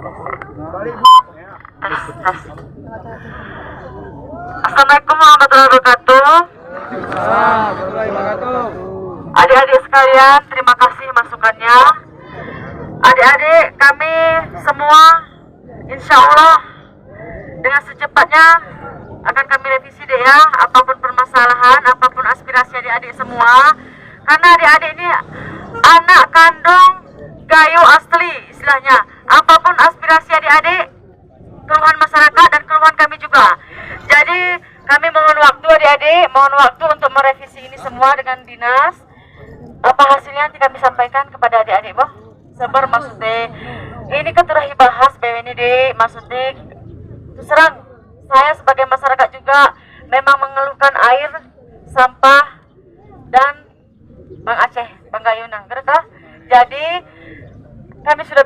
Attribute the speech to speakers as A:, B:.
A: Assalamualaikum warahmatullahi wabarakatuh. Adik-adik sekalian, terima kasih masukannya. Adik-adik, kami semua insya Allah dengan secepatnya akan kami revisi deh ya, apapun permasalahan, apapun aspirasi adik-adik semua. Karena adik-adik ini anak kandung Gayo asli istilahnya. Apapun aspirasi adik-adik, keluhan masyarakat dan keluhan kami juga. Jadi kami mohon waktu adik-adik, mohon waktu untuk merevisi ini semua dengan dinas. Apa hasilnya nanti kami sampaikan kepada adik-adik boh. Sabar maksudnya. Ini kan telah dibahas BWND, maksudnya terserang saya sebagai masyarakat juga memang mengeluhkan air, sampah dan Bang Aceh, Bang Gayunang. Jadi kami sudah